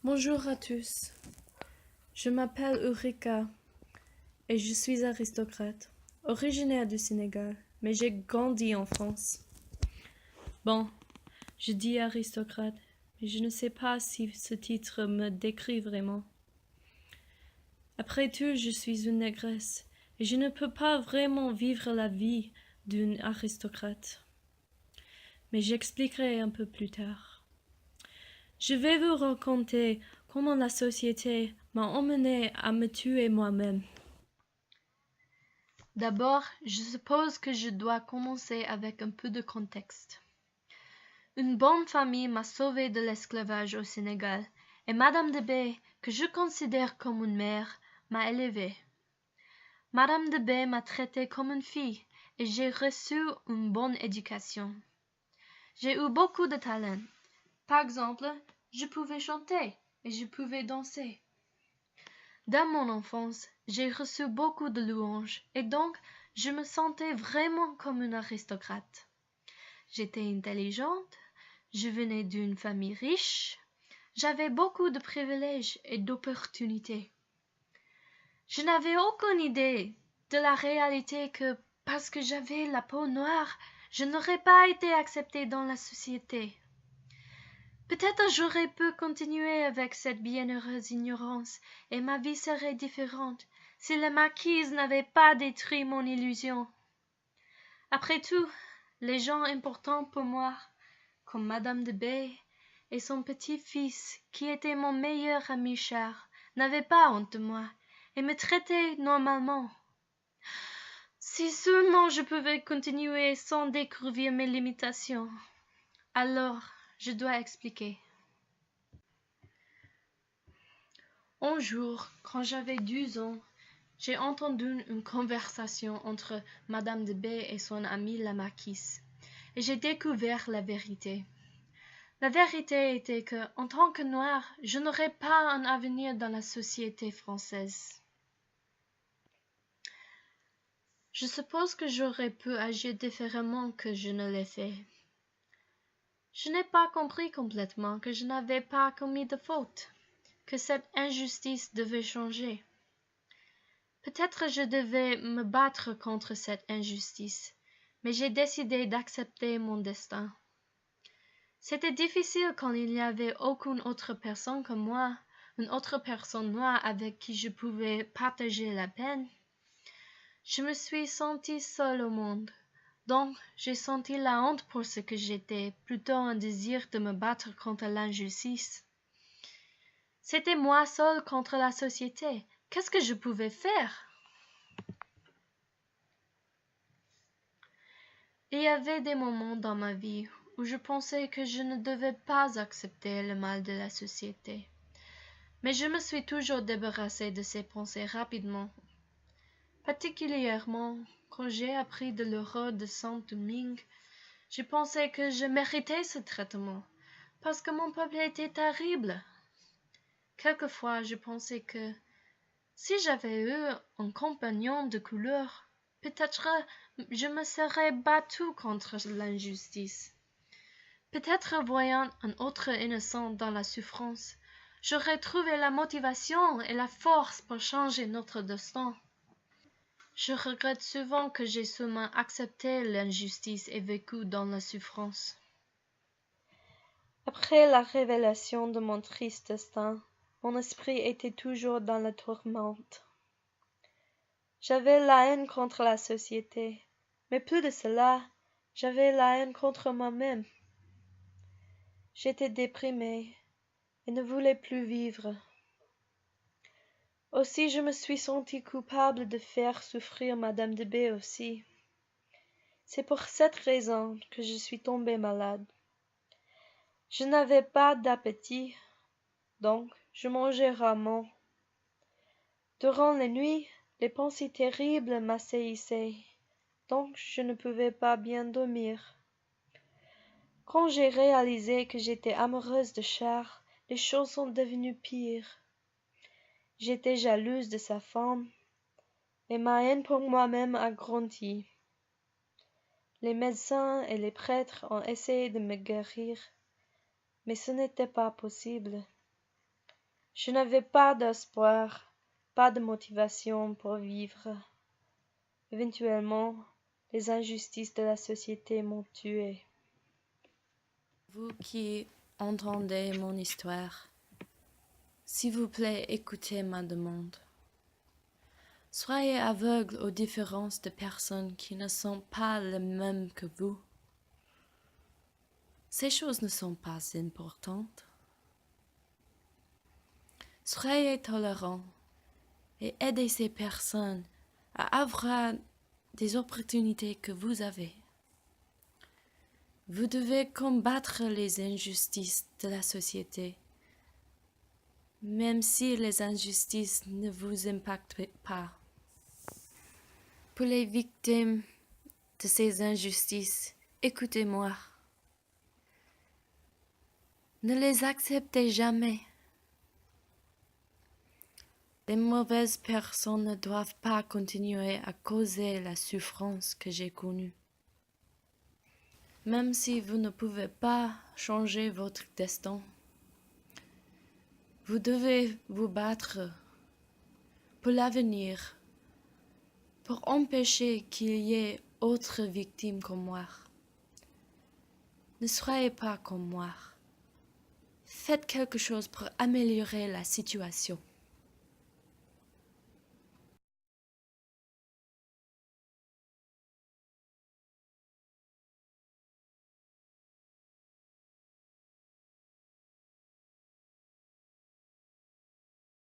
Bonjour à tous, je m'appelle Ulrika et je suis aristocrate, originaire du Sénégal, mais j'ai grandi en France. Bon, je dis aristocrate, mais je ne sais pas si ce titre me décrit vraiment. Après tout, je suis une négresse et je ne peux pas vraiment vivre la vie d'une aristocrate. Mais j'expliquerai un peu plus tard. Je vais vous raconter comment la société m'a emmené à me tuer moi-même. D'abord, je suppose que je dois commencer avec un peu de contexte. Une bonne famille m'a sauvé de l'esclavage au Sénégal, et Madame de B, que je considère comme une mère, m'a élevée. Madame de B m'a traitée comme une fille, et j'ai reçu une bonne éducation. J'ai eu beaucoup de talent. Par exemple, je pouvais chanter et je pouvais danser. Dans mon enfance, j'ai reçu beaucoup de louanges et donc je me sentais vraiment comme une aristocrate. J'étais intelligente, je venais d'une famille riche, j'avais beaucoup de privilèges et d'opportunités. Je n'avais aucune idée de la réalité que parce que j'avais la peau noire, je n'aurais pas été acceptée dans la société. Peut-être j'aurais pu continuer avec cette bienheureuse ignorance, et ma vie serait différente si la marquise n'avait pas détruit mon illusion. Après tout, les gens importants pour moi, comme Madame de B et son petit-fils, qui était mon meilleur ami cher, n'avaient pas honte de moi et me traitaient normalement. Si seulement je pouvais continuer sans découvrir mes limitations. Alors, je dois expliquer. Un jour, quand j'avais 12 ans, j'ai entendu une conversation entre Madame de B et son amie la marquise, et j'ai découvert la vérité. La vérité était que, en tant que noire, je n'aurais pas un avenir dans la société française. Je suppose que j'aurais pu agir différemment que je ne l'ai fait. Je n'ai pas compris complètement que je n'avais pas commis de faute, que cette injustice devait changer. Peut-être je devais me battre contre cette injustice, mais j'ai décidé d'accepter mon destin. C'était difficile quand il n'y avait aucune autre personne que moi, une autre personne noire avec qui je pouvais partager la peine. Je me suis sentie seule au monde, donc j'ai senti la honte pour ce que j'étais, plutôt un désir de me battre contre l'injustice. C'était moi seule contre la société. Qu'est-ce que je pouvais faire? Il y avait des moments dans ma vie où je pensais que je ne devais pas accepter le mal de la société. Mais je me suis toujours débarrassée de ces pensées rapidement. Particulièrement quand j'ai appris de l'horreur de Saint-Domingue, j'ai pensé que je méritais ce traitement, parce que mon peuple était terrible. Quelquefois je pensais que si j'avais eu un compagnon de couleur, peut-être je me serais battue contre l'injustice. Peut-être voyant un autre innocent dans la souffrance, j'aurais trouvé la motivation et la force pour changer notre destin. Je regrette souvent que j'ai seulement accepté l'injustice et vécu dans la souffrance. Après la révélation de mon triste destin, mon esprit était toujours dans la tourmente. J'avais la haine contre la société, mais plus de cela, j'avais la haine contre moi-même. J'étais déprimée et ne voulais plus vivre. Aussi je me suis sentie coupable de faire souffrir Madame de B aussi. C'est pour cette raison que je suis tombée malade. Je n'avais pas d'appétit, donc je mangeais rarement. Durant les nuits, les pensées terribles m'assaillissaient, donc je ne pouvais pas bien dormir. Quand j'ai réalisé que j'étais amoureuse de Charles, les choses sont devenues pires. J'étais jalouse de sa femme, et ma haine pour moi-même a grandi. Les médecins et les prêtres ont essayé de me guérir, mais ce n'était pas possible. Je n'avais pas d'espoir, pas de motivation pour vivre. Éventuellement, les injustices de la société m'ont tué. Vous qui entendez mon histoire, s'il vous plaît, écoutez ma demande. Soyez aveugle aux différences de personnes qui ne sont pas les mêmes que vous. Ces choses ne sont pas importantes. Soyez tolérants et aidez ces personnes à avoir des opportunités que vous avez. Vous devez combattre les injustices de la société, même si les injustices ne vous impactent pas. Pour les victimes de ces injustices, écoutez-moi. Ne les acceptez jamais. Les mauvaises personnes ne doivent pas continuer à causer la souffrance que j'ai connue. Même si vous ne pouvez pas changer votre destin, vous devez vous battre pour l'avenir, pour empêcher qu'il y ait autres victimes comme moi. Ne soyez pas comme moi. Faites quelque chose pour améliorer la situation.